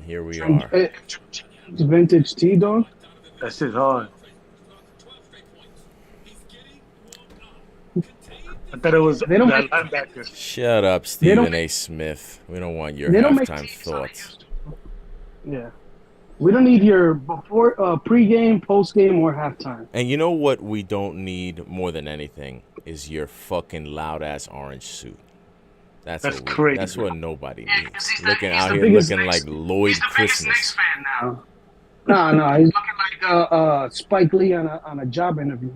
here we are. It's vintage tea, dog. That shit's hard. I thought it was They don't that make linebacker. Shut up, they don't Stephen A. Smith. We don't want your they don't make halftime teas like they thoughts. used to. Yeah, we don't need your before, pregame, postgame, or halftime. And you know what we don't need more than anything is your fucking loud ass orange suit. That's crazy. That's what nobody Yeah, needs. 'cause Looking he's out the here biggest looking Knicks- like Lloyd He's the biggest Knicks Christmas. fan now. No, he's looking like Spike Lee on a job interview.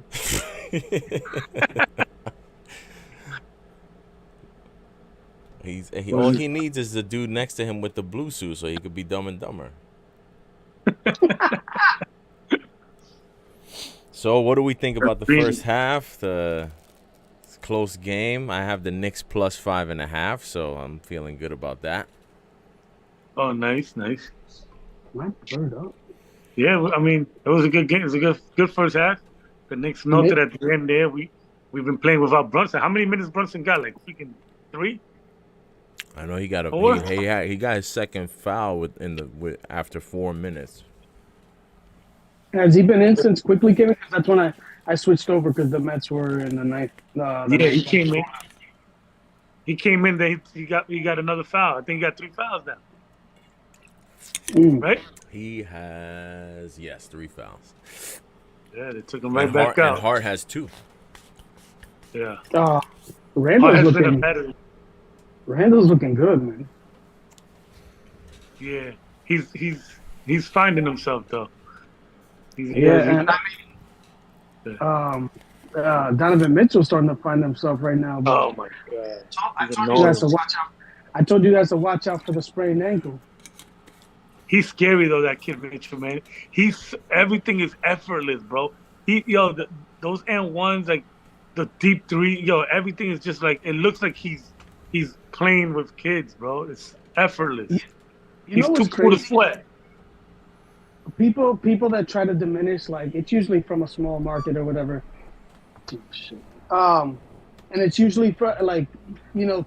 All he needs is the dude next to him with the blue suit so he could be Dumb and Dumber. So what do we think about the first half? The close game. I have the Knicks plus 5.5, so I'm feeling good about that. Oh, nice. My bird up. Yeah, I mean, it was a good game. It was a good first half. The Knicks melted at the end there. We've been playing without Brunson. How many minutes Brunson got? Like freaking 3? I know he got he got his second foul after 4 minutes. Has he been in since quickly came in? 'Cause that's when I switched over because the Mets were in the ninth. He came in. He came in. Then he got another foul. I think he got 3 fouls now. Right? He has 3 fouls. Yeah, they took him right back out. And Hart has 2. Yeah. Randall's looking good, man. Yeah, he's finding himself though. Donovan Mitchell's starting to find himself right now. But oh my god! I told you guys to watch out. I told you guys to watch out for the sprained ankle. He's scary though, that kid Mitchell, man. Everything is effortless, bro. Those and ones, like the deep 3, everything is just like it looks like he's playing with kids, bro. It's effortless. He's too cool to sweat. People that try to diminish, like, it's usually from a small market or whatever. And it's usually for, like,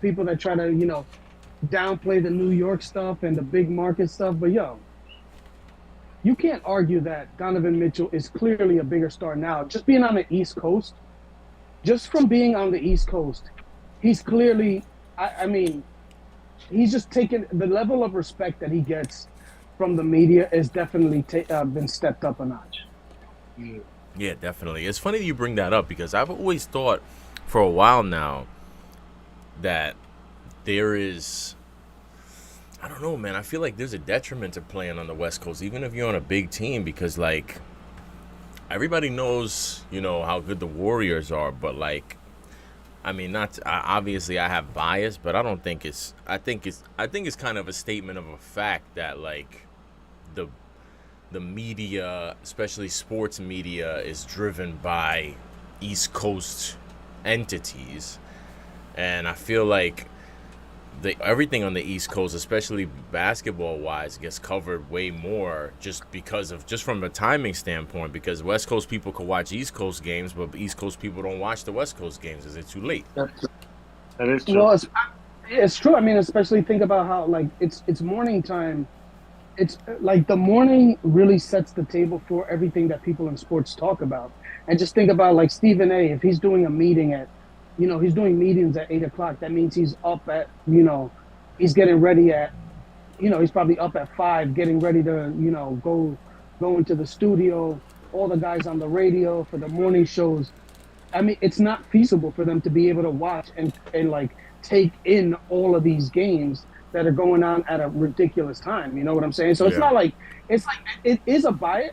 people that try to, downplay the New York stuff and the big market stuff. But you can't argue that Donovan Mitchell is clearly a bigger star now. Just being on the East Coast, just from being on the East Coast, he's clearly, I mean, he's just taken the level of respect that he gets from the media is definitely been stepped up a notch. Yeah, definitely. It's funny that you bring that up because I've always thought for a while now that there is, I don't know, man. I feel like there's a detriment to playing on the West Coast, even if you're on a big team, because like everybody knows, how good the Warriors are, but like, I mean, obviously I have bias, but I don't think it's. I think it's kind of a statement of a fact that like the media, especially sports media, is driven by East Coast entities, and I feel like everything on the East Coast, especially basketball wise, gets covered way more just from a timing standpoint, because West Coast people can watch East Coast games, but East Coast people don't watch the West Coast games. Is it too late? That is true. Well, it's true. I mean, especially think about how like it's morning time. It's like the morning really sets the table for everything that people in sports talk about. And just think about like Stephen A. If he's doing a meeting at, he's doing meetings at 8:00. That means he's up at, he's getting ready at, he's probably up at 5, getting ready to, go into the studio. All the guys on the radio for the morning shows. I mean, it's not feasible for them to be able to watch and like take in all of these games that are going on at a ridiculous time. You know what I'm saying? So it's not like it is a bias.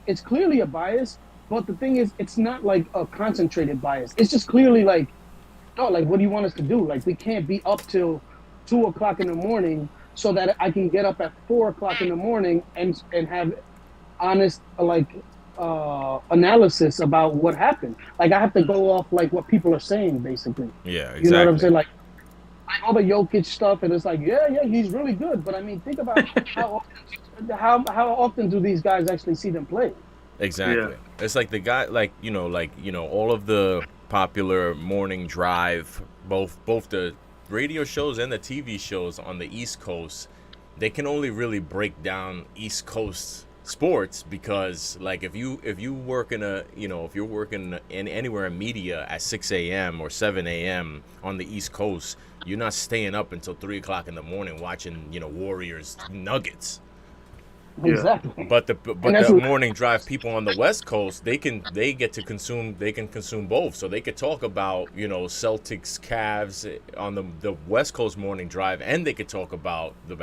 It's clearly a bias, but the thing is, it's not like a concentrated bias. It's just clearly like, what do you want us to do? Like, we can't be up till 2:00 in the morning so that I can get up at 4:00 in the morning and have honest analysis about what happened. Like, I have to go off like what people are saying, basically. Yeah, exactly. You know what I'm saying? Like all the Jokic stuff, and it's like, yeah, he's really good. But I mean, think about how often do these guys actually see them play? Exactly. Yeah. It's like the guy, all of the popular morning drive, both the radio shows and the TV shows on the East Coast, they can only really break down East Coast sports because like if you work in a if you're working in anywhere in media at 6 a.m. or 7 a.m. on the East Coast, you're not staying up until 3 o'clock in the morning watching Warriors Nuggets. Yeah. Exactly. But And that's the morning drive people on the West Coast, they can consume both. So they could talk about Celtics, Cavs on the West Coast morning drive, and they could talk about the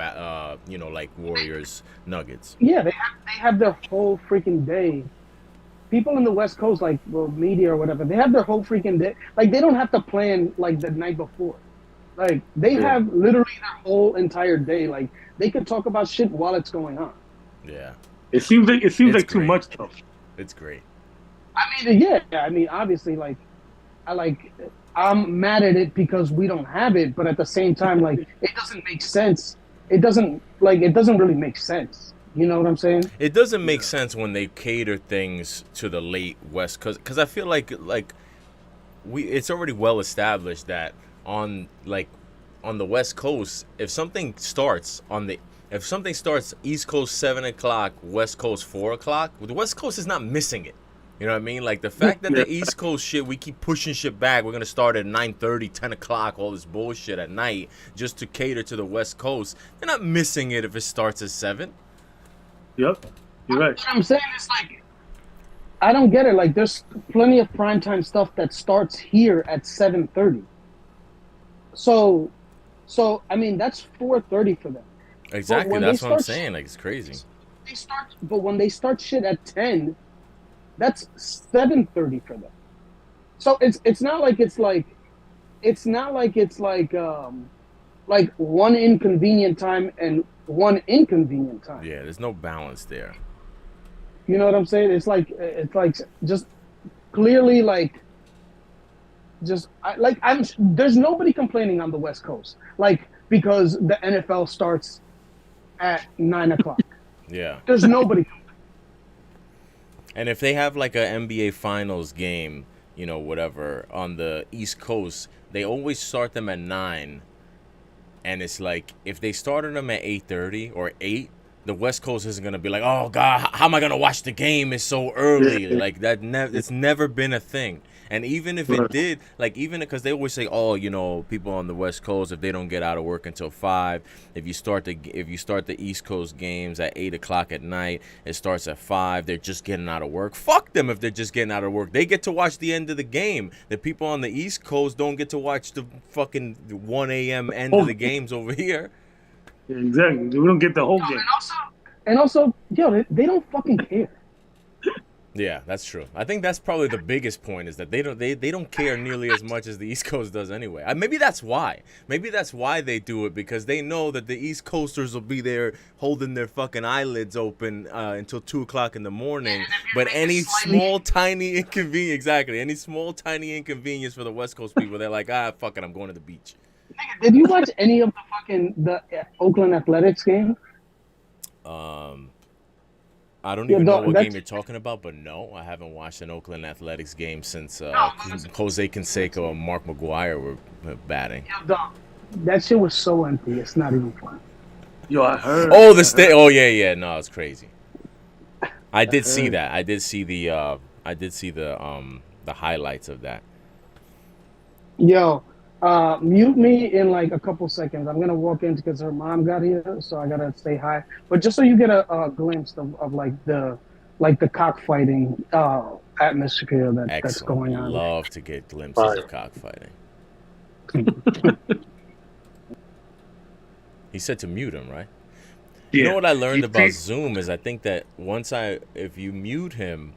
like Warriors, Nuggets. yeah, they have their whole freaking day. People in the West Coast, like well, media or whatever, they have their whole freaking day. Like they don't have to plan like the night before. Like they Yeah. have literally their whole entire day. Like they could talk about shit while it's going on. Yeah, It seems like It's too great. much though. it's great. I mean, yeah. I mean, obviously, like I'm mad at it because we don't have it, but at the same time, like it doesn't make sense. It doesn't really make sense. You know what I'm saying? It doesn't make sense when they cater things to the late West, because I feel like it's already well established that on the West Coast, if something starts East Coast 7 o'clock, West Coast 4 o'clock, the West Coast is not missing it. You know what I mean? Like the fact that the East Coast shit, we keep pushing shit back. We're gonna start at 9:30, 10 o'clock, all this bullshit at night just to cater to the West Coast. They're not missing it if it starts at 7. Yep. You're right. What I'm saying is like I don't get it. Like there's plenty of primetime stuff that starts here at 7:30. So I mean that's 4:30 for them. Exactly, when that's they what I'm start saying. Like it's crazy. But when they start shit at 10, that's 7:30 for them. So it's not like like one inconvenient time and one inconvenient time. Yeah, there's no balance there. You know what I'm saying? It's like just clearly like there's nobody complaining on the West Coast like because the NFL starts at 9 o'clock. Yeah. There's nobody. And if they have like a NBA Finals game, whatever, on the East Coast, they always start them at 9. And it's like, if they started them at 8:30 or 8, the West Coast isn't going to be like, oh, God, how am I going to watch the game? It's so early. Like, it's never been a thing. And even if it did, like, even because they always say, oh, people on the West Coast, if they don't get out of work until 5, if you start the East Coast games at 8 o'clock at night, it starts at 5, they're just getting out of work. Fuck them if they're just getting out of work. They get to watch the end of the game. The people on the East Coast don't get to watch the fucking 1 a.m. end of the games over here. Yeah, exactly. We don't get the whole game. And also, yo, they don't fucking care. Yeah, that's true. I think that's probably the biggest point is that they don't care nearly as much as the East Coast does anyway. Maybe that's why. Maybe that's why they do it, because they know that the East Coasters will be there holding their fucking eyelids open until 2 o'clock in the morning. But any small tiny inconvenience, exactly, any small tiny inconvenience for the West Coast people, they're like, fuck it, I'm going to the beach. Did you watch any of the Oakland Athletics game? I don't even know what game you're talking about, but no, I haven't watched an Oakland Athletics game since Jose Canseco and Mark McGuire were batting. That shit was so empty. It's not even fun. Yo, I heard. Oh, the state. Oh, yeah. No, it's crazy. I did see that. I did see the highlights of that. Yo, mute me in like a couple seconds. I'm gonna walk in because her mom got here, so I gotta say hi. But just so you get a glimpse of like the cockfighting atmosphere that's going on. Love to get glimpses of cockfighting. He said to mute him, right? Yeah. You know what I learned about Zoom is I think that if you mute him,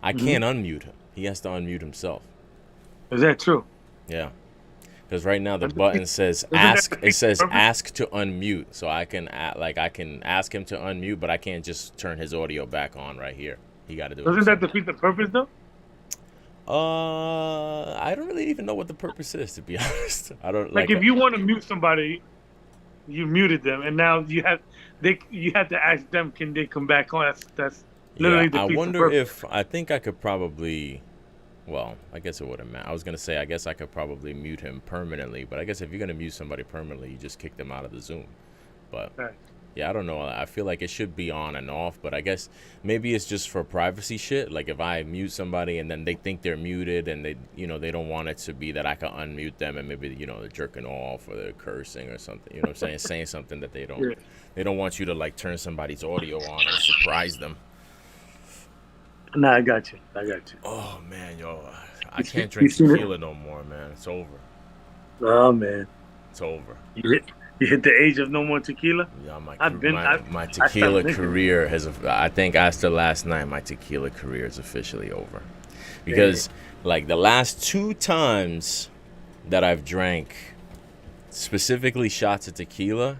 I can't unmute him. He has to unmute himself. Is that true? Yeah. Because right now the button says ask. It says ask to unmute, so I can ask him to unmute, but I can't just turn his audio back on right here. He got to do it. Doesn't that defeat the purpose though? I don't really even know what the purpose is, to be honest. I don't like if you want to mute somebody, you muted them, and now you have to ask them, can they come back on? That's literally I defeats wonder the purpose. if I think I could probably. Well, I guess it wouldn't matter. I was going to say, I guess I could probably mute him permanently. But I guess if you're going to mute somebody permanently, you just kick them out of the Zoom. But Right. Yeah, I don't know. I feel like it should be on and off, but I guess maybe it's just for privacy shit. Like if I mute somebody and then they think they're muted and they don't want it to be that I can unmute them and maybe, they're jerking off or they're cursing or something. You know what I'm saying? Saying something that Yeah. they don't want you to like turn somebody's audio on or surprise them. Nah, I got you. Oh man, yo, I You can't see- drink you see it? tequila no more, man. It's over. Oh man, It's over. you hit the age of no more tequila. Yeah, my I tequila stopped drinking. career I think after last night, my tequila career is officially over. Because like the last 2 times that I've drank specifically shots of tequila,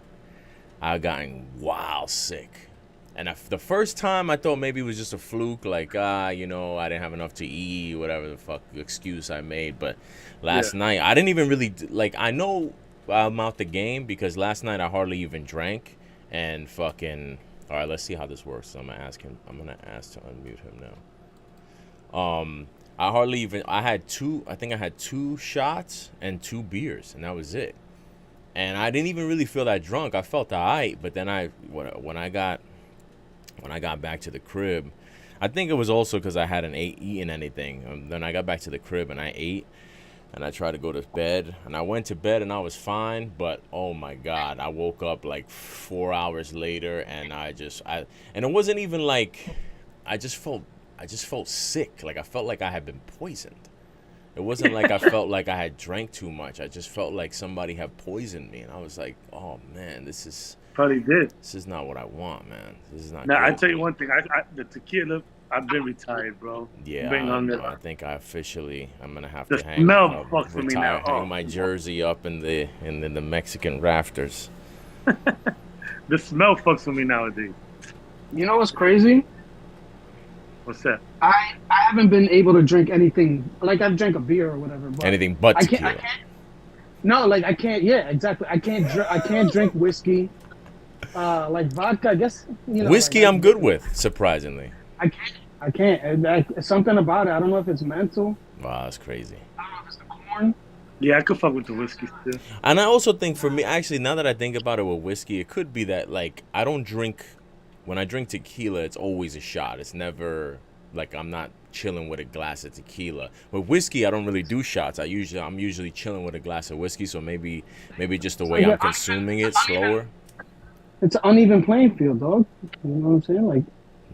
I've gotten wild sick. And the first time I thought maybe it was just a fluke, like, I didn't have enough to eat, whatever the fuck excuse I made. But last night, I didn't even really, like, I know I'm out the game because last night I hardly even drank. And fucking, all right, let's see how this works. So I'm going to ask him, to unmute him now. I had 2 shots and 2 beers, and that was it. And I didn't even really feel that drunk. I felt all right, but then when I got back to the crib, I think it was also because I hadn't eaten anything. Then I got back to the crib and I ate, and I tried to go to bed. And I went to bed and I was fine, but oh my God, I woke up like 4 hours later, and and it wasn't even like I just felt sick. Like I felt like I had been poisoned. It wasn't like I felt like I had drank too much. I just felt like somebody had poisoned me, and I was like, oh man, this is not what I want, man. This is not Now good. I tell you one thing. The tequila. I've been retired, bro. Yeah, I think I'm gonna have The to hang smell fucks with me retire, now. hang my jersey up in the Mexican rafters. The smell fucks with me nowadays. You know what's crazy? What's that? I haven't been able to drink anything. Like I've drank a beer or whatever. But Anything but I tequila. can't. No, like I can't. Yeah, exactly. I can't drink whiskey. Like vodka. I guess Whiskey, like, I'm good with, surprisingly. I can't. Something about it. I don't know if it's mental. Wow, that's crazy. I don't know if it's the corn. Yeah, I could fuck with the whiskey still. And I also think for me, actually, now that I think about it with whiskey, it could be that, like, I don't drink, when I drink tequila, it's always a shot. It's never, like, I'm not chilling with a glass of tequila. With whiskey, I don't really do shots. I'm usually chilling with a glass of whiskey, so maybe just the way I'm consuming it slower. It's an uneven playing field, dog. You know what I'm saying? Like,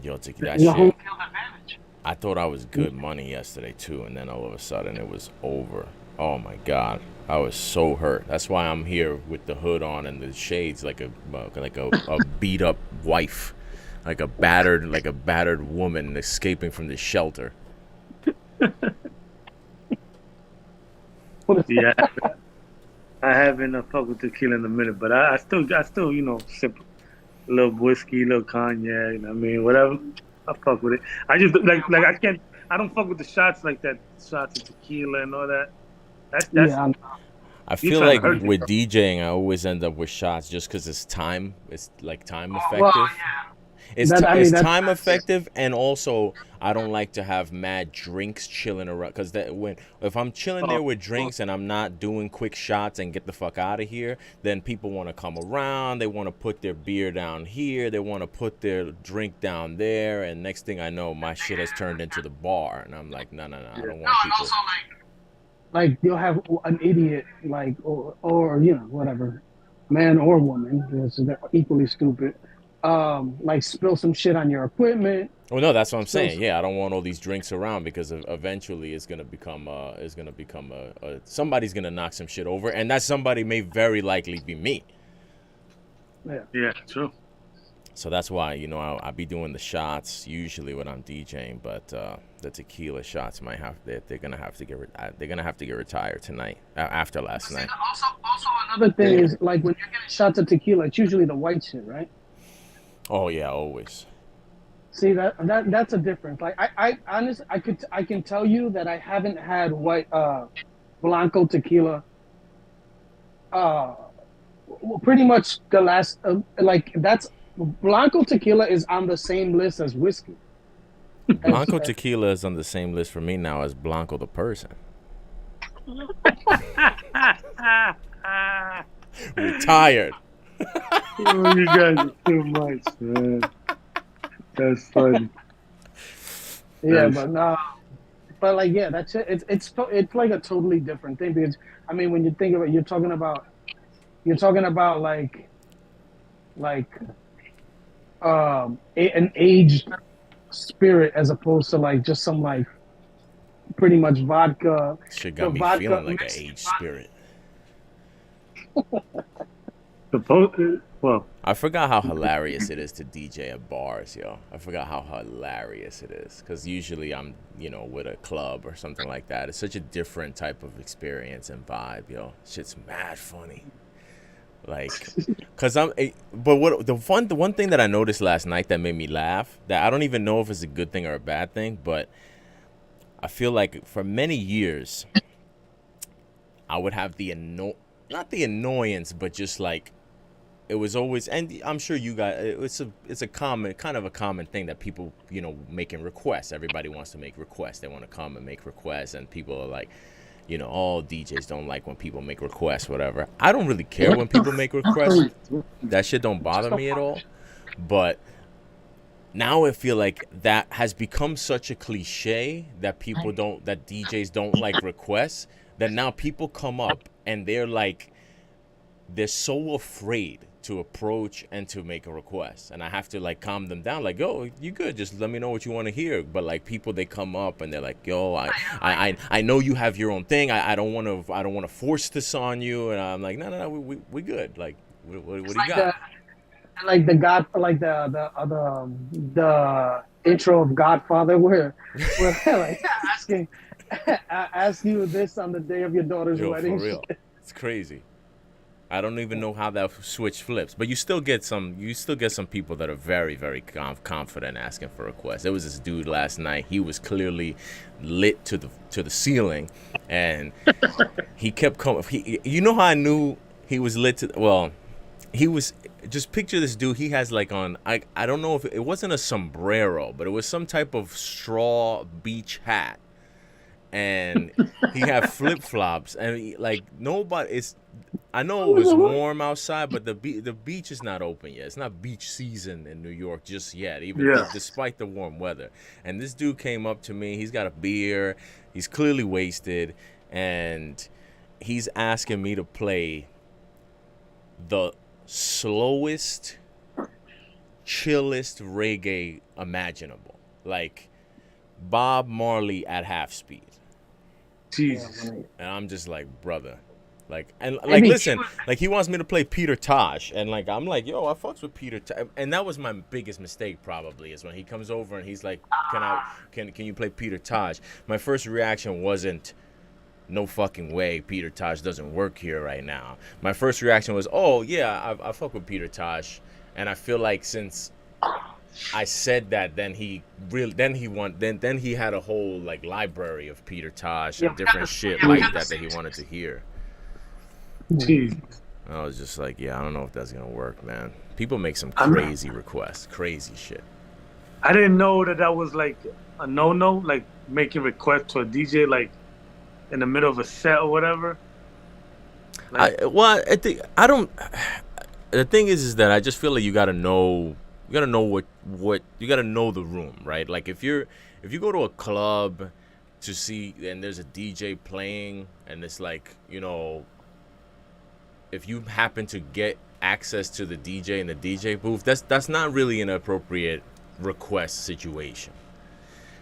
Yo, that your home shit. field advantage. I thought I was good money yesterday, too, and then all of a sudden it was over. Oh, my God. I was so hurt. That's why I'm here with the hood on and the shades like a beat-up wife. Like a battered woman escaping from the shelter. Yeah, I haven't fucked with tequila in a minute, but I still sip a little whiskey, a little cognac. You know what I mean, whatever. I fuck with it. I just like I don't fuck with the shots like that. Shots of tequila and all that. That's Yeah, I feel like with DJing, I always end up with shots just because it's time. It's like time effective. well, yeah. It's That's time effective, and also I don't like to have mad drinks chilling around because if I'm chilling there with drinks and I'm not doing quick shots and get the fuck out of here, then people want to come around. They want to put their beer down here. They want to put their drink down there, and next thing I know, my shit has turned into the bar, and I'm like, no, I don't want No, and people. also like you'll have an idiot like or whatever, man or woman, because they're equally stupid. Like spill some shit on your equipment. Well, no, that's what I'm saying. Yeah, I don't want all these drinks around because eventually it's gonna become somebody's gonna knock some shit over, and that somebody may very likely be me. Yeah, true. So that's why I be doing the shots usually when I'm DJing, but the tequila shots they're gonna have to get retired tonight after last night. Also another thing is like when you're getting shots of tequila, it's usually the white shit, right? Oh yeah, always. See that's a difference. Like I honestly I can tell you that I haven't had white Blanco tequila. Pretty much the last like that's Blanco tequila is on the same list as whiskey. Blanco tequila is on the same list for me now as Blanco the person. Retired. Oh, you guys are too much, man. That's funny. Yeah, That's but no, but like yeah, that's it. It's like a totally different thing because I mean when you think of it, you're talking about like an aged spirit as opposed to like just some like pretty much vodka, Shit the got me vodka feeling like an mixed. aged spirit. supposed. Well, I forgot how hilarious it is to DJ at bars, yo. I forgot how hilarious it is. Because usually I'm, with a club or something like that. It's such a different type of experience and vibe, yo. Shit's mad funny. Like, cause but the one thing that I noticed last night that made me laugh, that I don't even know if it's a good thing or a bad thing, but I feel like for many years, I would have not the annoyance, but just like, it was always, and I'm sure you guys, it's a kind of a common thing that people, making requests. Everybody wants to make requests. They want to come and make requests, and people are like, all DJs don't like when people make requests, whatever. I don't really care when people make requests. That shit don't bother me at all. But now I feel like that has become such a cliche that that DJs don't like requests, that now people come up and they're so afraid to approach and to make a request, and I have to like calm them down, like, yo, you good, just let me know what you want to hear. But like people, they come up and they're like, yo, I know you have your own thing. I don't want to force this on you. And I'm like, no, we good. Like, what do you got? Like the God, like the intro of Godfather, where like ask you this on the day of your daughter's Yo, for wedding. real, it's crazy. I don't even know how that switch flips, but you still get some people that are very, very confident asking for requests. There was this dude last night. He was clearly lit to the ceiling, and he kept coming. You know how I knew he was lit to? Well, he was. Just picture this dude. He has like on. I don't know if it wasn't a sombrero, but it was some type of straw beach hat, and he had flip flops, and like nobody is. I know it was warm outside, but the beach is not open yet. It's not beach season in New York just yet, even despite the warm weather. And this dude came up to me. He's got a beer. He's clearly wasted, and he's asking me to play the slowest, chillest reggae imaginable, like Bob Marley at half speed. Jesus. Yeah, And I'm just like, brother. Like, and like, listen, like he wants me to play Peter Tosh, and like I'm like, yo, I fucks with Peter Tosh, and that was my biggest mistake probably, is when he comes over and he's like, can you play Peter Tosh? My first reaction wasn't, no fucking way, Peter Tosh doesn't work here right now. My first reaction was, oh yeah, I fuck with Peter Tosh, and I feel like since I said that, then he had a whole like library of Peter Tosh and different shit like that he wanted to hear. Jeez. I was just like, yeah, I don't know if that's gonna work, man. People make some crazy requests, crazy shit. I didn't know that was like a no, like making requests to a DJ like in the middle of a set or whatever. Like, I think I don't. The thing is that I just feel like you gotta know what you gotta know the room, right? Like if you go to a club to see and there's a DJ playing and it's like, if you happen to get access to the DJ in the DJ booth, that's not really an appropriate request situation.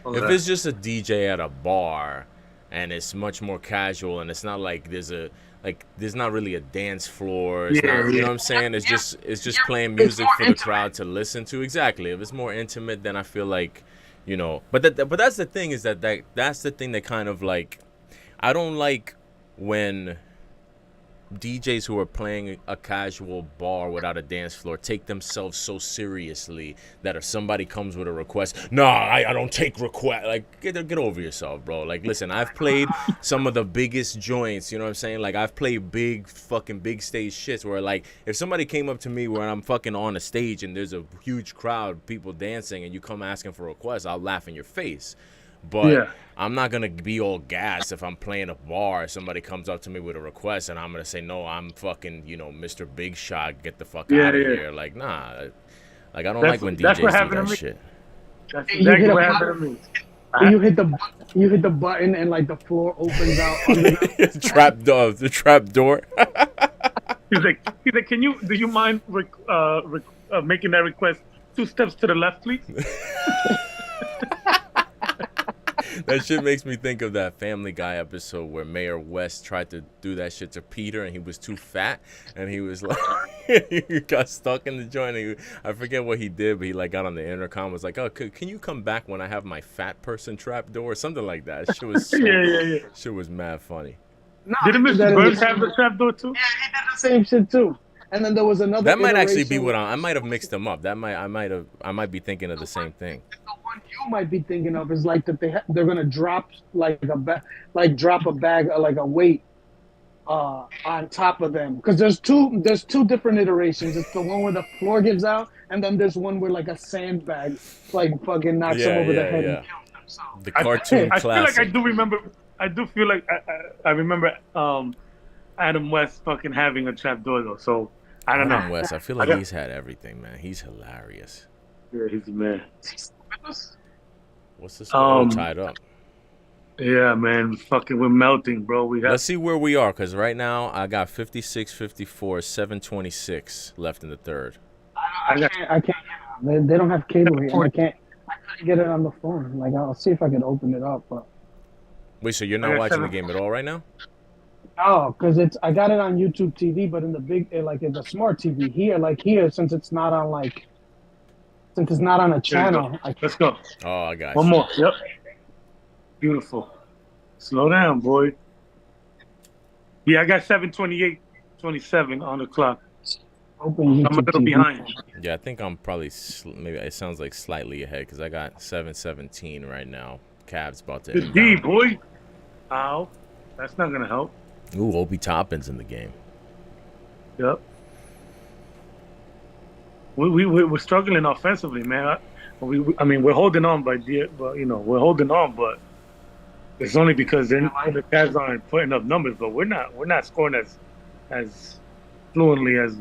Okay. If it's just a DJ at a bar and it's much more casual and it's not like there's not really a dance floor, you know what I'm saying? It's just playing music for the crowd to listen to. Exactly. If it's more intimate, then I feel like, but that's the thing, is that's the thing that kind of like, I don't like when DJs who are playing a casual bar without a dance floor take themselves so seriously that if somebody comes with a request, I don't take requests. Like, get over yourself, bro. Like, listen, I've played some of the biggest joints, you know what I'm saying? Like, I've played big stage shits where, like, if somebody came up to me where I'm fucking on a stage and there's a huge crowd, people dancing, and you come asking for requests, I'll laugh in your face. But Yeah. I'm not gonna be all gassed if I'm playing a bar. Somebody comes up to me with a request, and I'm gonna say no. I'm fucking, Mr. Big Shot. Get the fuck Yeah, out of yeah. here. Like, nah. Like, I don't That's like when that's what DJs do happened to that me. shit. That's You hit exactly a what button, happened to me. you hit the button, and like the floor opens out under them. The trap door. He's like, do you mind making that request 2 steps to the left, please? That shit makes me think of that Family Guy episode where Mayor West tried to do that shit to Peter, and he was too fat, and he was like, he got stuck in the joint. I forget what he did, but he like got on the intercom, was like, "Oh, can you come back when I have my fat person trap door?" or something like that. Shit was Yeah. shit was mad funny. No, Didn't he did that Mr. in Burns the, have the trapdoor too? yeah, he did the same shit too. And then there was another That might actually be iteration what where I might have mixed them up. I might be thinking of the same thing. the one you might be thinking of is like that they're gonna drop like drop a bag like a weight on top of them, because there's two different iterations. It's the one where the floor gives out, and then there's one where like a sandbag like fucking knocks them over the head and kills them. So The cartoon I feel like classic. I do remember. I do feel like I remember Adam West fucking having a trapdoor though. So I don't Adam know. West, I feel like got- he's had everything, man. He's hilarious. Yeah, he's the man. What's this all Um, tied up? Yeah, man. Fucking, we're melting, bro. We have. Let's see where we are, because right now I got 56, 54, 726 left in the third. I can't get it. They don't have cable here. I couldn't get it on the phone. Like, I'll see if I can open it up, but Wait, so you're I not got watching the 7. game at all right now? no, because I got it on YouTube TV, but in the big like in the smart TV here, since it's not on a channel, I can't. Let's go. Oh, I got One you. more. Yep. Beautiful. Slow down, boy. Yeah, I got 7:28:27 on the clock. Open YouTube I'm a little TV. behind. Yeah, I think I'm probably maybe it sounds like slightly ahead because I got 717 right now. Cavs about to Good end D, down. boy. Ow. That's not gonna help. Ooh, Obi Toppin's in the game. Yep. We're struggling offensively, man. I mean, we're holding on but we're holding on, but it's only because the Cavs aren't putting up numbers. But we're not scoring as fluently as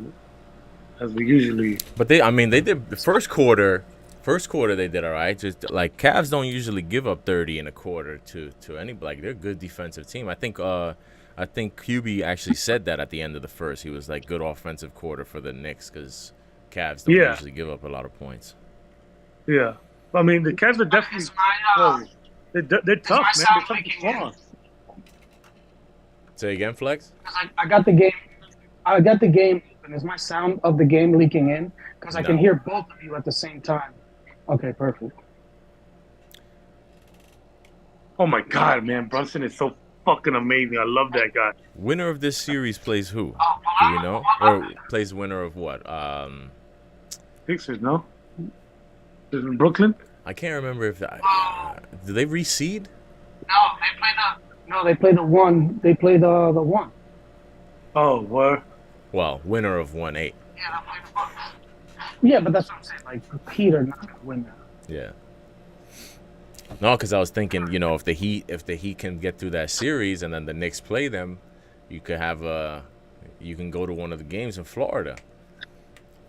we usually. But they did the first quarter. First quarter they did all right. Just like Cavs don't usually give up 30 in a quarter to any, like, they're a good defensive team. I think QB actually said that at the end of the first. He was like, good offensive quarter for the Knicks because Cavs don't usually give up a lot of points. Yeah, I mean the Cavs are definitely. They're tough, man. They're tough to score on. Say again, Flex? I got the game. I got the game. And is my sound of the game leaking in? Because I can hear both of you at the same time. Okay, perfect. Oh my God, man, Brunson is so fucking amazing. I love that guy. Winner of this series plays who? Do you know? Or plays winner of what? Sixers, no? Is it Brooklyn? I can't remember if do they reseed? No, they play the one. They play the one. Oh, what? Well, winner of 1-8. Yeah, but that's what I'm saying. Like, Peter not gonna win that. Yeah. No, because I was thinking, if the Heat can get through that series and then the Knicks play them, you could you can go to one of the games in Florida.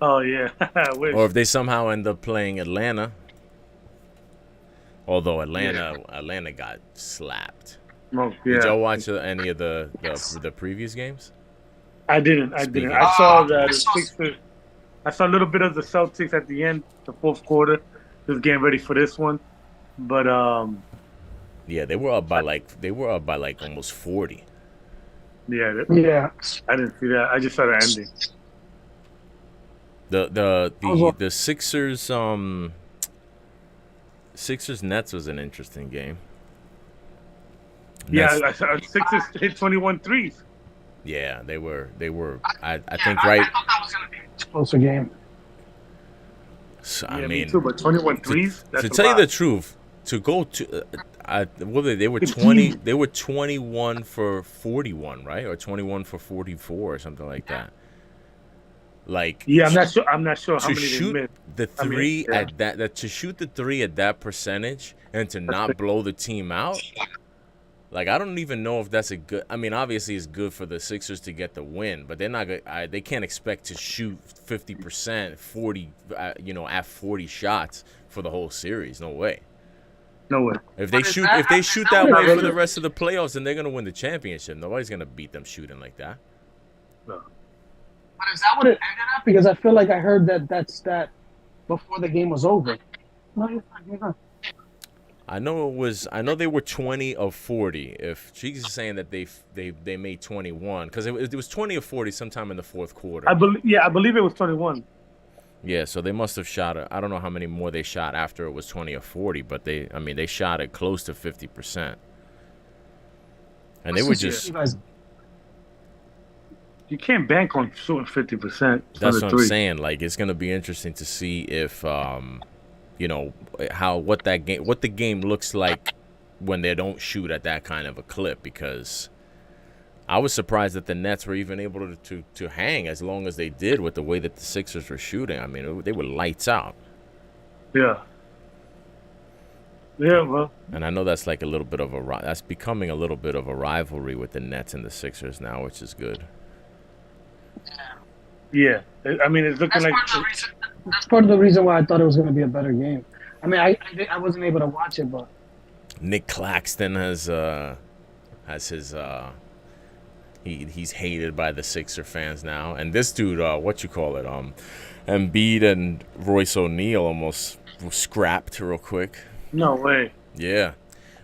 Oh yeah. I wish. Or if they somehow end up playing Atlanta. Although Atlanta got slapped. Oh, yeah. Did y'all watch any of the previous games? I didn't. Speaking I of- saw the Sixers. I saw a little bit of the Celtics at the end, the fourth quarter. Just getting ready for this one, but Yeah, they were up by like almost 40. yeah, Yeah. I didn't see that. I just saw the ending. The Sixers Nets was an interesting game. Yeah, Nets- I saw Sixers hit 21 threes. Yeah, they were. I think right. I thought that was gonna be a closer game. So, Yeah, I me mean, too. But 21 threes. That's to a tell you lot. the truth, to go to, they were 20. They were 21 for 41, right, or 21 for 44, or something like that. Like, Yeah, I'm not sure how to many they shoot missed. the I mean, three yeah, at that to shoot the three at that percentage and to that's not blow the team out. Like, I don't even know if that's a good. I mean, obviously it's good for the Sixers to get the win, but they're not. They can't expect to shoot 50%, 40, at 40 shots for the whole series. No way. no way. If But if they shoot that what way it for the is? rest of the playoffs, then they're gonna win the championship. Nobody's gonna beat them shooting like that. No. But is that what it ended up? Because I feel like I heard that stat before the game was over. No, you're fine. You're fine. I know they were 20 of 40. If she's saying that they made 21 because it was 20 of 40 sometime in the fourth quarter. I believe it was 21. Yeah, so they must have shot it. I don't know how many more they shot after it was 20 or 40, but they shot it close to 50%. And they were just. You can't bank on shooting 50%. That's what I'm saying. Like, it's gonna be interesting to see if what the game looks like when they don't shoot at that kind of a clip, because I was surprised that the Nets were even able to hang as long as they did with the way that the Sixers were shooting. I mean, they were lights out. Yeah. Yeah, well. And I know that's like that's becoming a little bit of a rivalry with the Nets and the Sixers now, which is good. Yeah. I mean, it's looking like. That's part of the reason why I thought it was going to be a better game. I mean, I wasn't able to watch it, but Nick Claxton has his he's hated by the Sixer fans now, and this dude, Embiid and Royce O'Neal almost scrapped real quick. No way. Yeah,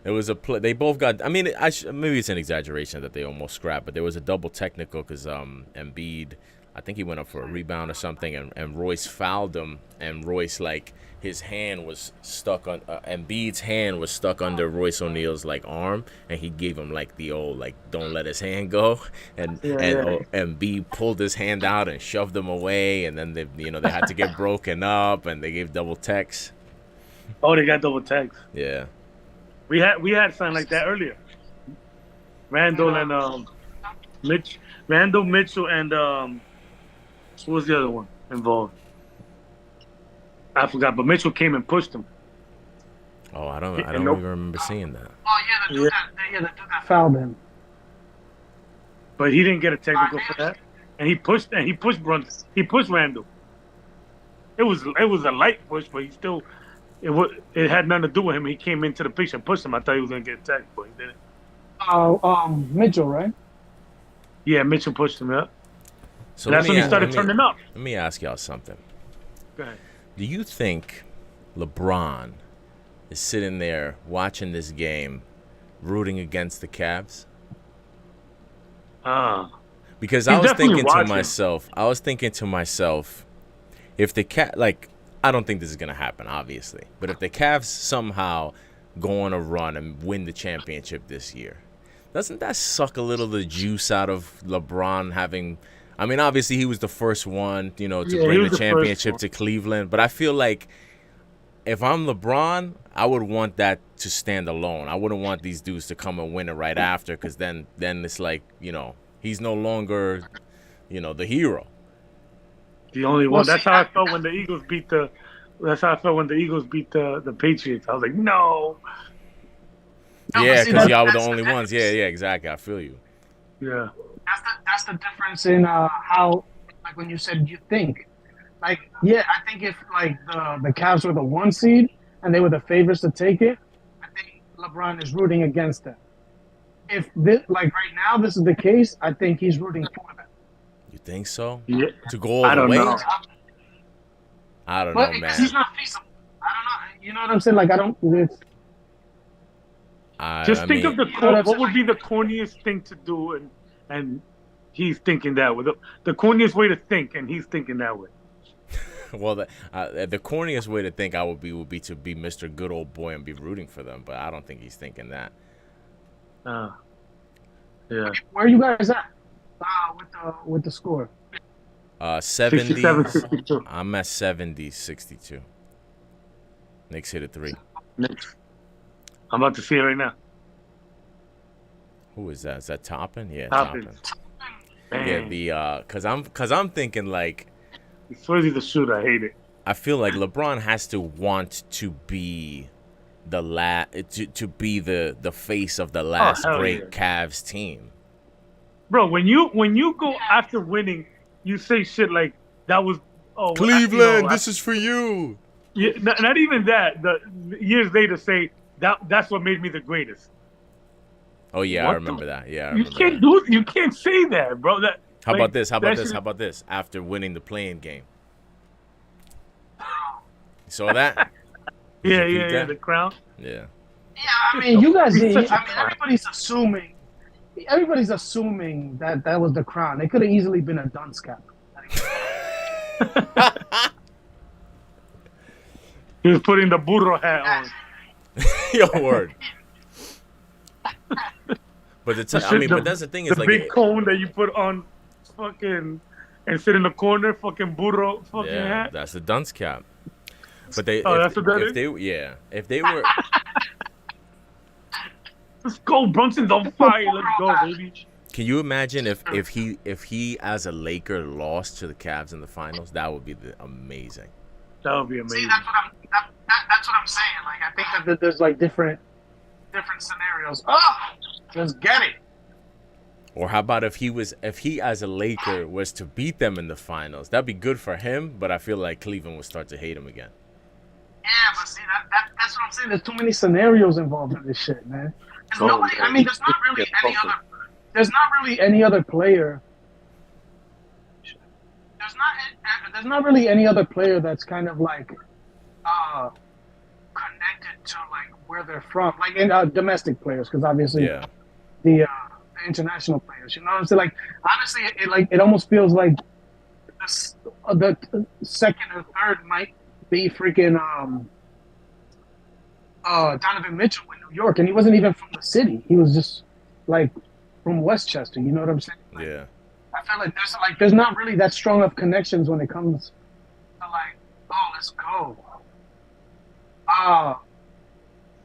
there was a play. They both got. I mean, maybe it's an exaggeration that they almost scrapped, but there was a double technical because Embiid, I think he went up for a rebound or something, and Royce fouled him, and Royce, like, his hand was stuck on Embiid's hand was stuck under Royce O'Neal's like arm, and he gave him like the old like don't let his hand go, and Embiid pulled his hand out and shoved him away, and then they had to get broken up, and they gave double techs. Oh, they got double tags. Yeah, we had something like that earlier. Randall and Randall Mitchell and who was the other one involved? I forgot, but Mitchell came and pushed him. Oh, I don't even remember seeing that. oh yeah, the dude that fouled him. But he didn't get a technical for that, and he pushed Randall. It was a light push, but he still it had nothing to do with him. He came into the picture and pushed him. I thought he was gonna get attacked, but he didn't. Mitchell, right? Yeah, Mitchell pushed him up. So that's when he started turning up. Let me ask y'all something. Go ahead. Do you think LeBron is sitting there watching this game, rooting against the Cavs? Because I was thinking to myself, if the I don't think this is gonna happen, obviously, but if the Cavs somehow go on a run and win the championship this year, doesn't that suck a little of the juice out of LeBron having? I mean, obviously he was the first one, to bring the championship to Cleveland, but I feel like if I'm LeBron, I would want that to stand alone. I wouldn't want these dudes to come and win it right after, because then it's like, he's no longer, the hero. The only one. That's how I felt when the Eagles beat the. That's how I felt when the Eagles beat the Patriots. I was like, no. Yeah, because y'all were the only ones. Yeah, exactly. I feel you. Yeah. That's the difference in how, like, when you said you think. Like, yeah, I think if, like, the Cavs were the 1 seed and they were the favorites to take it, I think LeBron is rooting against them. If this, like, right now this is the case, I think he's rooting for them. You think so? Yeah. To go all the way? Know. I don't know, man. It's not feasible. I don't know. You know what I'm saying? Like, I don't. Just think of what would be the corniest thing to do, and he's thinking that way. The corniest way to think, and he's thinking that way. Well, the corniest way to think would be to be Mr. Good Old Boy and be rooting for them, but I don't think he's thinking that. Yeah. Where are you guys at with the score? 70. 67-62. I'm at 70-62. Knicks hit a 3. Knicks. I'm about to see it right now. Who is that? Is that Toppin? Yeah, Toppin. Yeah, because I'm thinking, like, As soon as he's a shooter, I hate it. I feel like LeBron has to want to be to be the face of the Oh last hell yeah, great Cavs team. bro. When you go after winning, you say shit like that was Cleveland, this is for you. yeah, not even that. The years later say that's what made me the greatest. Oh yeah, I What remember that. Yeah, I You remember can't that. you can't say that, bro. That How like about this? How about that this? shit- How about this? After winning the playing game, you saw that? Did Yeah, you peep yeah, yeah. that? The crown. Yeah. Yeah, I mean, you guys. He's I mean, such a clown. everybody's assuming that that was the crown. It could have easily been a dunce cap. He was putting the burro hat on. Your word. But I mean, The- but that's the thing The is like, big cone that you put on fucking and sit in the corner, fucking burro fucking yeah, hat. that's the dunce cap. But they, Oh, that's what that if is? they, yeah, if they were, Let's go, Brunson's on fire. Let's go, baby. can you imagine if he as a Laker lost to the Cavs in the finals? That would be amazing. That would be See, amazing. that's what I'm saying. Like, I think that there's like different scenarios. Oh, just get it. Or how about if he as a Laker was to beat them in the finals? That'd be good for him, but I feel like Cleveland would start to hate him again. Yeah, but see, that's what I'm saying. There's too many scenarios involved in this shit, man. There's nobody. I mean, there's not really any other. There's not really any other player. There's not really any other player that's kind of like connected to like where they're from, like in domestic players, because obviously Yeah. the international players. You know what I'm saying? Like honestly, it almost feels like the second or third might be freaking Donovan Mitchell in New York, and he wasn't even from the city. He was just like from Westchester. You know what I'm saying? Like, Yeah. I feel like there's not really that strong of connections when it comes to like, oh, let's go.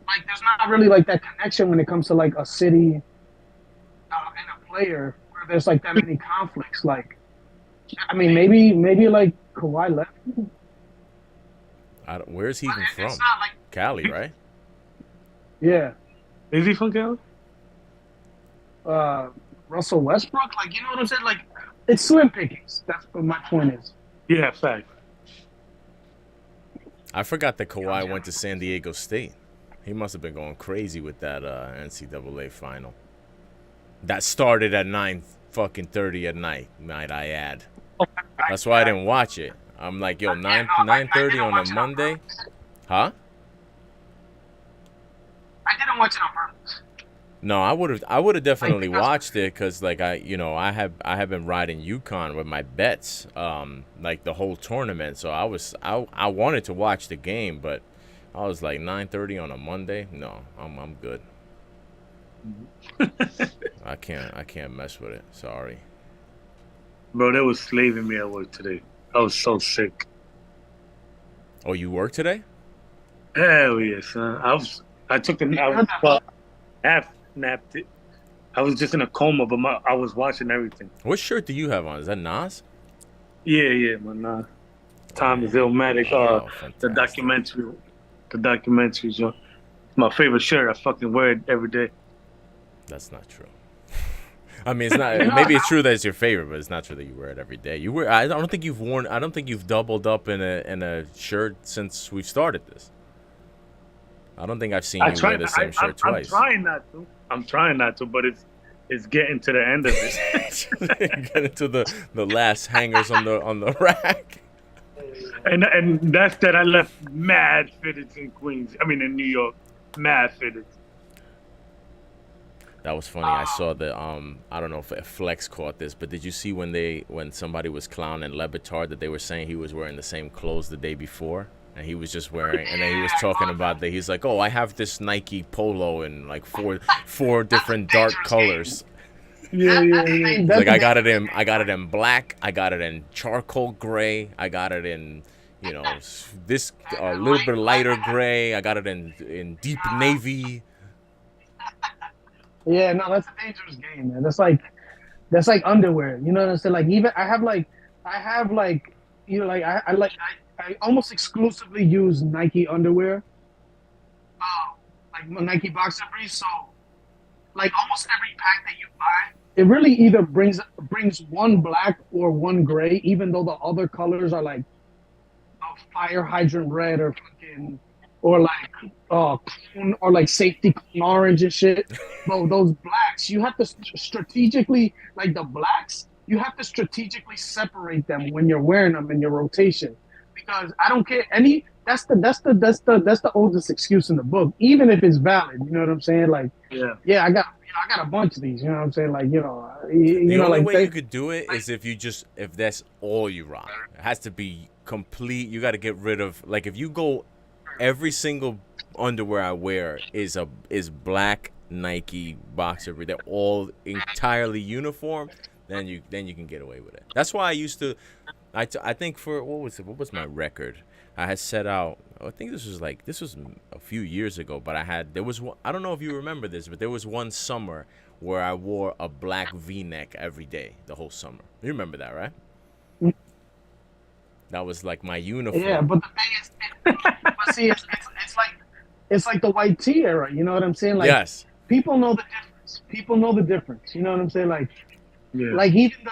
Like there's not really like that connection when it comes to like a city and a player where there's like that many conflicts. Like, I mean, maybe like Kawhi left. Where's he even But from? it's not like, Cali, right? yeah, Is he from Cali? Russell Westbrook. Like, you know what I'm saying? Like, it's slim pickings. That's what my point is. Yeah, fact. I forgot that Kawhi went to San Diego State. He must have been going crazy with that NCAA final. That started at 9:30 at night. Might I add? That's why I didn't watch it. I'm like, yo, 9:30 on a Monday, huh? I didn't watch it on purpose. No, I would have definitely watched it because like I have been riding UConn with my bets like the whole tournament, so I wanted to watch the game, but I was like 9:30 on a Monday. No, I'm good. I can't mess with it. Sorry. Bro, they was slaving me at work today. I was so sick. Oh, you work today? Hell yeah, son. Half napped it. I was just in a coma, but I was watching everything. What shirt do you have on? Is that Nas? Yeah, man. Time is Illmatic. The fantastic. documentary, Joe. It's my favorite shirt. I fucking wear it every day. That's not true. I mean, it's not. Maybe it's true that it's your favorite, but it's not true that you wear it every day. I don't think you've worn. I don't think you've doubled up in a shirt since we've started this. I don't think I've seen you wear the same shirt twice. I'm trying not to, but it's getting to the end of it. Getting to the last hangers on the rack. And that's that I left mad fitteds in Queens. I mean in New York, mad fitteds. That was funny. I saw the I don't know if Flex caught this, but did you see when somebody was clowning Lebitard that they were saying he was wearing the same clothes the day before? And he was just wearing, and then he was talking about that. He's like, "Oh, I have this Nike polo in like four different dark colors." Yeah. Like I got it in black. I got it in charcoal gray. I got it in, this a little bit lighter gray. I got it in deep navy. Yeah, no, that's a dangerous game, man. That's like underwear. You know what I'm saying? Like even I have like like I almost exclusively use Nike underwear, like Nike boxer briefs. So like almost every pack that you buy, it really either brings one black or one gray, even though the other colors are like fire hydrant red or fucking or like or like safety cone orange and shit. But those blacks, you have to strategically like the blacks. You have to strategically separate them when you're wearing them in your rotation, because I don't care any. That's the oldest excuse in the book, even if it's valid. You know what I'm saying? Like, Yeah. yeah, I got a bunch of these. You know what I'm saying? Like, The only like way you could do it is if that's all you rock. It has to be complete. You got to get rid of, like, if you go every single underwear I wear is black Nike boxer. They're all entirely uniform. Then you can get away with it. That's why I used to. I think for what was my record? I had set out. I think this was a few years ago, but there was one, I don't know if you remember this, but there was one summer where I wore a black V-neck every day the whole summer. You remember that, right? That was like my uniform. yeah, but the thing is, but see, it's like the white tee era. You know what I'm saying? Like, Yes. people know the difference. People know the difference. You know what I'm saying? Like, Yeah. like even the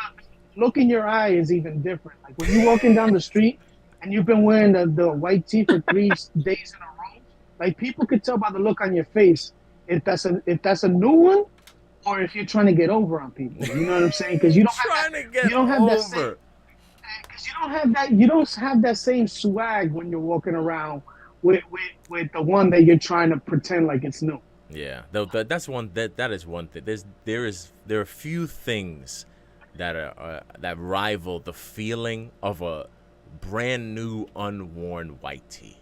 look in your eye is even different. Like when you're walking down the street and you've been wearing the white tee for 3 days in a row, like people could tell by the look on your face if that's a new one or if you're trying to get over on people. You know what I'm saying? Because you don't have Trying to that, get you don't have that same over. because you don't have that same swag when you're walking around with the one that you're trying to pretend like it's new. Yeah, that's one that is one thing. There are few things that rival the feeling of a brand new unworn white tee.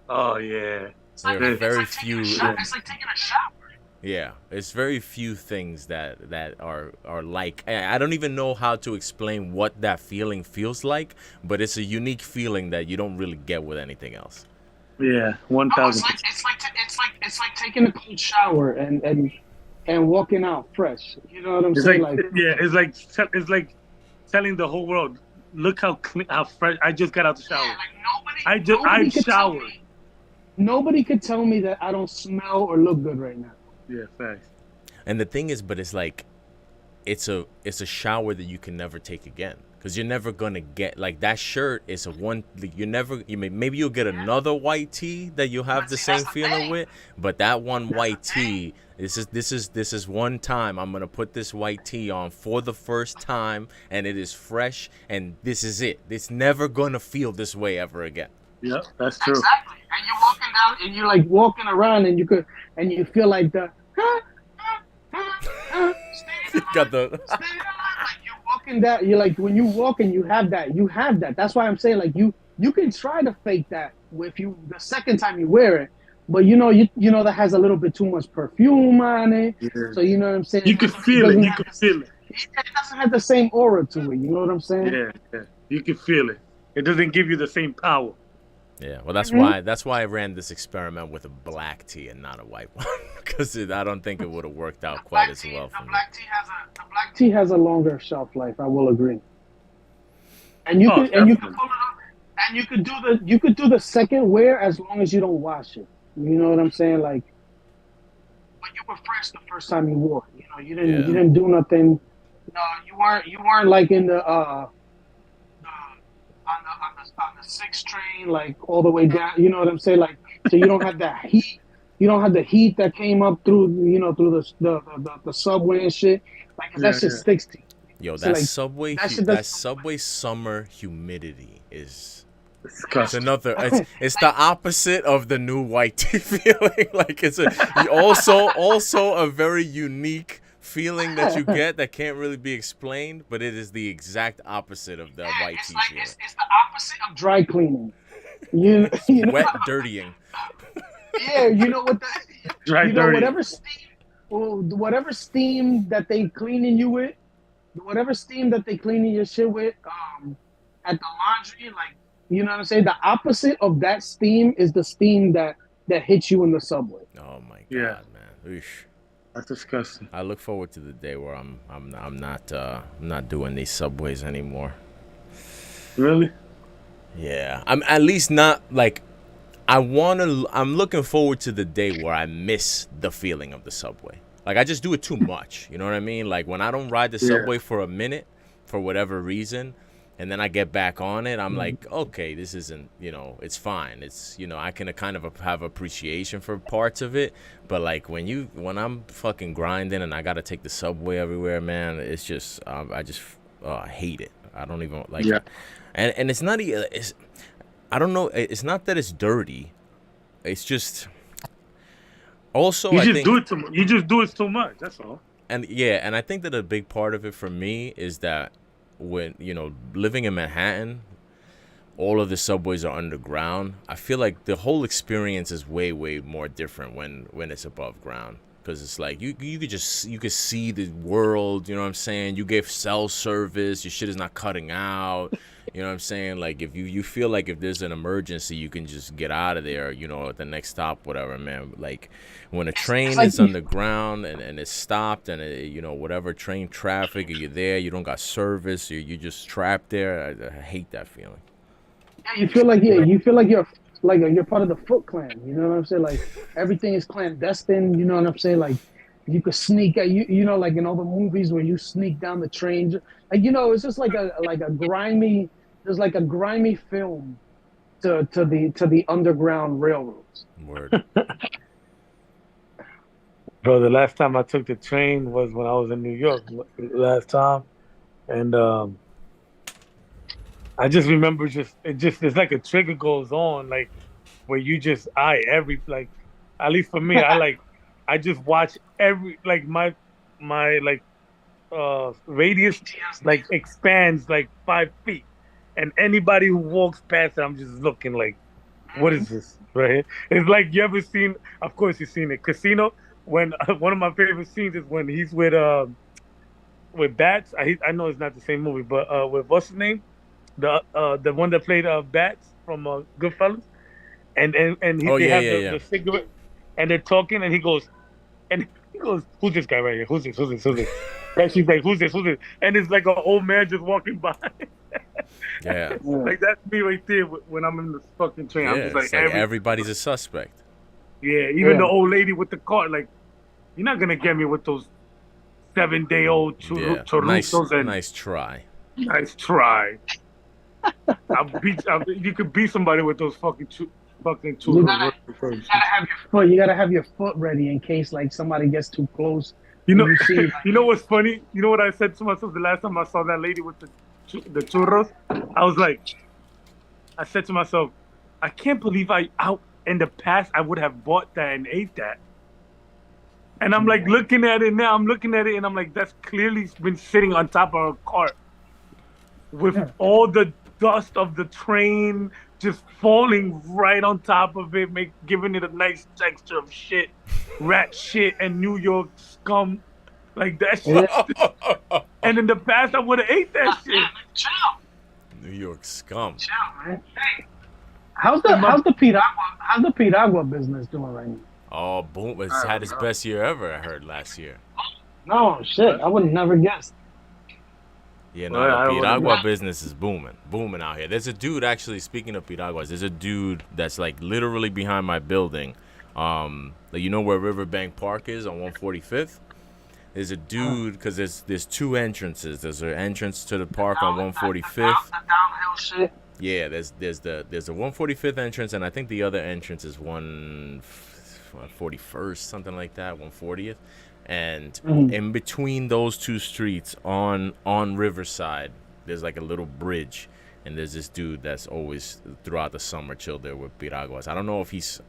Oh yeah. There are very It's like taking few. a shower. It's like taking a shower. Yeah, it's very few things that are like. I don't even know how to explain what that feeling feels like, but it's a unique feeling that you don't really get with anything else. Yeah. Oh, it's 1000%. like it's like taking a cold shower and walking out fresh. You know what I'm It's saying? like Like, yeah. It's like telling the whole world, look how clean, how fresh. I just got out the shower. yeah, like I nobody could tell showered. me nobody could tell me that I don't smell or look good right now. Yeah. Thanks. And the thing is, but it's like it's a shower that you can never take again, because you're never gonna get like that shirt is a one. Maybe you'll get another white tee that you'll have But the see, that's same the feeling thing. with, but that one That's white the thing. tee. This is one time I'm gonna put this white tee on for the first time, and it is fresh, and this is it. It's never gonna feel this way ever again. Yeah. That's true. Exactly. And you're walking down and you're like walking around and you feel like the stay Got the stay like you're walking down. You're like when you walk and you have that. That's why I'm saying like you can try to fake that with you the second time you wear it, but you know that has a little bit too much perfume on it. Yeah. So you know what I'm saying. You can feel it. You can feel it. It doesn't have the same aura to it. You know what I'm saying? Yeah. Yeah. You can feel it. It doesn't give you the same power. Yeah, well, that's why I ran this experiment with a black tee and not a white one, because I don't think it would have worked out quite as well for The me. black tea has a longer shelf life. I will agree. And you Oh, could and you could definitely. pull it up and you could do the second wear as long as you don't wash it. You know what I'm saying? Like, but you were fresh the first time you wore it. You Yeah. didn't do nothing. No, you weren't like in the 6 train, like all the way down. You know what I'm saying? Like, so you don't have that heat. You don't have the heat that came up through the subway and shit. Like, 'cause that Yeah. shit Yeah. sticks to you. Yo, So like that shit that does. subway summer humidity is it's Disgusting. another it's the opposite of the new white tea feeling. Like also a very unique feeling that you get that can't really be explained, but it is the exact opposite of the white It's tea like feeling. it's the opposite of dry cleaning. You know, Wet dirtying. yeah. You know what Dry dirty. whatever steam that they cleaning you with, whatever steam that they cleaning your shit with, at the laundry, like you know what I'm saying. The opposite of that steam is the steam that hits you in the subway. Oh my god, Yeah. man. Oosh. That's disgusting. I look forward to the day where I'm not doing these subways anymore. Really? Yeah, I'm at least not like I want to. I'm looking forward to the day where I miss the feeling of the subway. Like I just do it too much. You know what I mean? Like when I don't ride the Yeah. subway for a minute, for whatever reason, and then I get back on it, I'm Mhm. like, okay, this isn't. It's fine. It's I can kind of have appreciation for parts of it, but like when I'm fucking grinding and I gotta take the subway everywhere, man, it's just I just I hate it. I don't even like, Yeah. and it's not. It's I don't know. It's not that it's dirty. It's just also You I just do think it too much. You just do it too much. That's all. and I think that a big part of it for me is that when living in Manhattan, all of the subways are underground. I feel like the whole experience is way more different when it's above ground because it's like you could see the world. You know what I'm saying? You get cell service. Your shit is not cutting out. You know what I'm saying? Like if you feel like if there's an emergency, you can just get out of there. At the next stop, whatever, man. Like when a It's train like is underground and it's stopped and whatever train traffic, you're there. You don't got service. You just trapped there. I hate that feeling. you feel like you feel like you're part of the Foot Clan. You know what I'm saying? Like everything is clandestine. You know what I'm saying? Like you could sneak out. Like in all the movies where you sneak down the train. Like it's just like a grimy. There's like a grimy film to the underground railroads. Word. Bro, the last time I took the train was when I was in New York last time, and I just remember it's like a trigger goes on, like where you just eye every like, at least for me, I just watch every like my like radius like expands like 5 feet, and anybody who walks past it, I'm just looking like, what is this right here? It's like you ever seen? Of course, you've seen it. Casino. When one of my favorite scenes is when he's with Bats. I know it's not the same movie, but with what's his name? The one that played Bats from Goodfellas, and Oh they yeah, have yeah, the yeah. cigarette, and they're talking, and he goes, who's this guy right here? Who's this? Who's this? Who's this? And she's like, who's this? Who's this? And it's like an old man just walking by. Yeah. Yeah. Like that's me right there when I'm in the fucking train. I'm Yeah. just like It's like everybody's a suspect. yeah, even the Yeah. old lady with the cart, like you're not gonna get me with those 7-day-old Yeah. Nice, churrusos and nice try. nice try. You could beat somebody with those fucking You churros. you gotta have your foot ready in case like somebody gets too close You and know, you see like, you know what's funny? You know what I said to myself the last time I saw that lady with the churros? I was like, I said to myself, I can't believe I out in the past I would have bought that and ate that. And I'm like looking at it now. I'm looking at it and I'm like, that's clearly been sitting on top of a cart with yeah. all the dust of the train just falling right on top of it, giving it a nice texture of shit, rat shit, and New York scum. Like that shit. Yeah. And in the past, I would have ate that shit. Chill, New York scum. chill, man. Hey, And my, how's the piragua business doing right now? Oh, boom! It's had its best year ever. I heard last year. No shit, I would never guessed. Yeah, no, well, the I don't piragua business is booming out here. There's a dude actually. Speaking of piraguas, there's a dude that's like literally behind my building. Like, where Riverbank Park is on 145th. There's a dude because there's two entrances. There's an entrance to the park on 145th. The downhill shit. Yeah, there's the 145th entrance, and I think the other entrance is 141st, something like that, 140th. And in between those two streets on Riverside, there's like a little bridge, and there's this dude that's always throughout the summer chill there with piraguas. I don't know if he's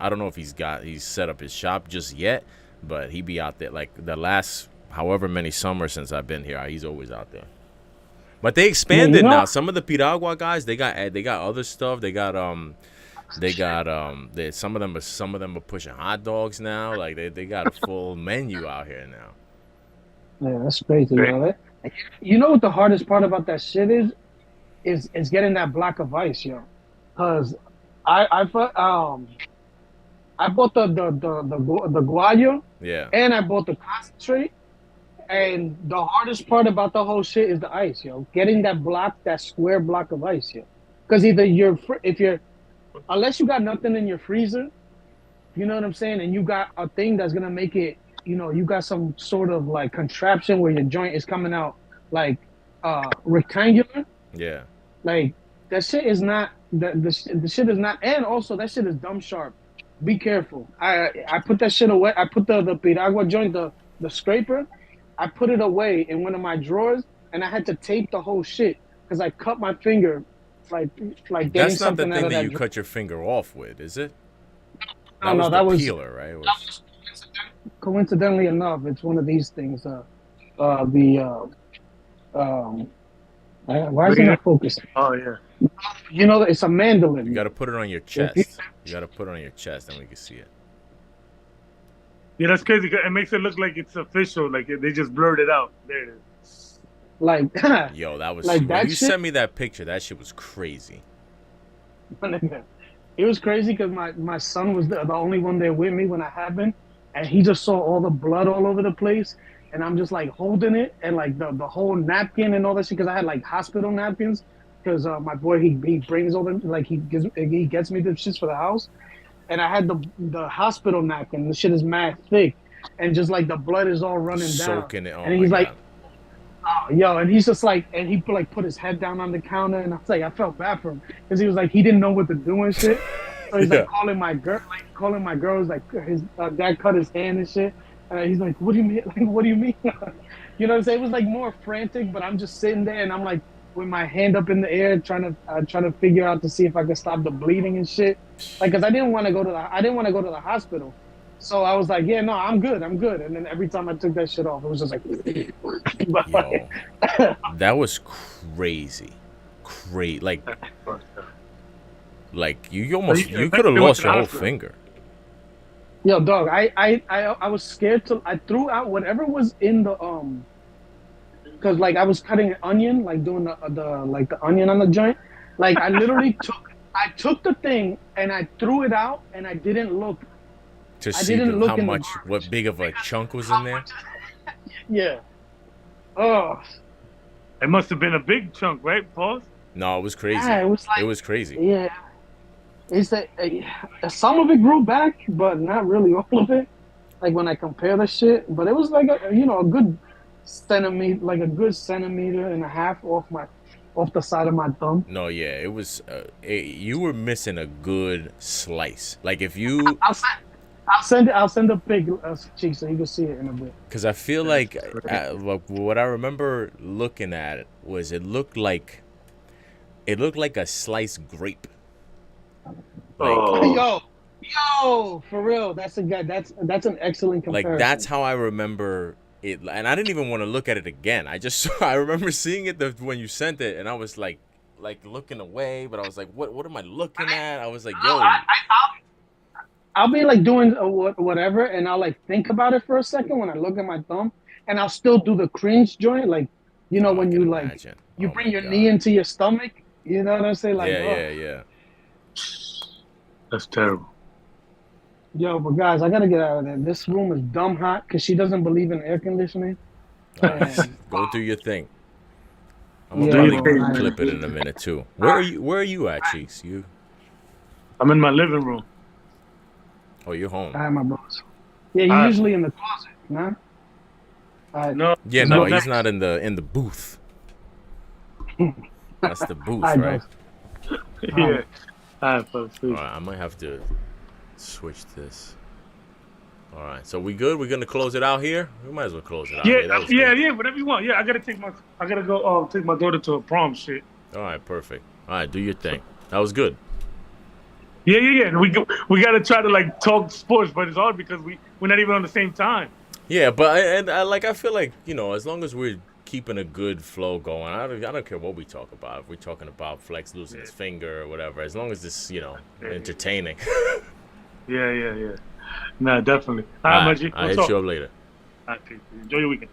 set up his shop just yet, but he be out there like the last however many summers since I've been here. He's always out there. But they expanded now. Some of the piragua guys, they got other stuff. Some of them are pushing hot dogs now. Like they got a full menu out here now. Yeah, that's crazy, yo. You know what the hardest part about that shit is getting that block of ice, yo. Cause I bought the guayo Yeah. and I bought the concentrate. And the hardest part about the whole shit is the ice, yo. Getting that square block of ice, yo. because either if you're unless you got nothing in your freezer, you know what I'm saying, and you got a thing that's gonna make it, you got some sort of like contraption where your joint is coming out like rectangular, Yeah. like that shit is not the shit is not, and also that shit is dumb sharp. Be careful. I put that shit away. I put the piragua joint, the scraper. I put it away in one of my drawers, and I had to tape the whole shit because I cut my finger, like like getting That's not the something out thing of that that you drawer. cut your finger off with, is it? No, That no, was the that was peeler, right? It was. coincidentally enough. It's one of these things. The um, why is it Later. not focusing? Oh yeah. It's a You mandolin. got to put it on your If you, chest. You got to put it on your chest, and we can see it. Yeah, that's crazy. It makes it look like it's official. Like they just blurred it out. There it is. like, Yo, that was like when that you shit. sent me that picture. That shit was crazy. It was crazy because my son was the only one there with me when it happened, and he just saw all the blood all over the place, and I'm just like holding it and like the whole napkin and all that shit because I had like hospital napkins because my boy he brings all them like he gets me the shits for the house, and I had the hospital napkin. The shit is mad thick, and just like the blood is all running down, Soaking it. Oh and my he's like, god. oh, yo, and he's just like, and he like put his head down on the counter, and I was like, I felt bad for him because he was like, he didn't know what to do and shit. So he's Yeah. like calling my girls, like his dad cut his hand and shit. He's like, what do you mean? Like, what do you mean? You know what I'm saying? It was like more frantic, but I'm just sitting there and I'm like with my hand up in the air, trying to figure out to see if I could stop the bleeding and shit. Like, cause I didn't want to go to the hospital. So I was like, yeah, no, I'm good. And then every time I took that shit off, it was just like, Yo, that was crazy. Great. Like you could have They went lost to the your whole hospital. finger. yo, dog, I was scared to. I threw out whatever was in the because like I was cutting an onion, like doing the onion on the joint. Like I took the thing and I threw it out and I didn't look. To I see didn't look how in the much, garbage. what big of a chunk was in there. Yeah. Oh, It must have been a big chunk, right? Pause. No, it was crazy. yeah. It was It like, was crazy. yeah. It's that some of it grew back, but not really all of it. Like when I compare the shit, but it was like a good centimeter, like a good centimeter and a half off the side of my thumb. No, yeah, it was. You were missing a good slice. Like if you, I'll send a pic, cheek, so you can see it in a bit. because I feel like what I remember looking at was it looked like a sliced grape. Like Oh, Yo, for real, that's a guy. That's an excellent comparison. that's how I remember it, and I didn't even want to look at it again. I just I remember seeing it when you sent it, and I was like looking away, but I was like, what am I looking at? I was like, yo, I'll be like doing whatever, and I'll like think about it for a second when I look at my thumb, and I'll still do the cringe joint, like I when can you like imagine. you Oh my bring your knee god. into your stomach. You know what I'm saying? Like, Yeah, oh. yeah, yeah. that's terrible. Yo, but guys, I gotta get out of there. This room is dumb hot because she doesn't believe in air conditioning. And Go do your thing. I'm yeah, gonna you probably think? clip it in a minute too. Where are you at, Cheeks? You? I'm in my living room. Oh, you're home. I have my boss. Yeah, you're Alright. usually in the closet, nah? No. Yeah, no, no, he's not in the booth. That's the booth, Alright, right? boss. Yeah. All right, folks. All right, I might have to switch this. All right, so we good? We're gonna close it out here. We might as well close it out. Yeah, here. That was yeah, good. yeah. Whatever you want. Yeah, I gotta go. Take my daughter to a prom. Shit. All right, perfect. All right, do your thing. That was good. Yeah, yeah, yeah. We gotta try to like talk sports, but it's hard because we're not even on the same time. Yeah, but I feel like as long as we're keeping a good flow going, I don't care what we talk about. If we're talking about Flex losing his finger or whatever, as long as it's entertaining. Yeah, yeah, yeah. Nah, definitely. All All right, right, Maggie. I'll What's hit up? you up later. All right, peace. Enjoy your weekend.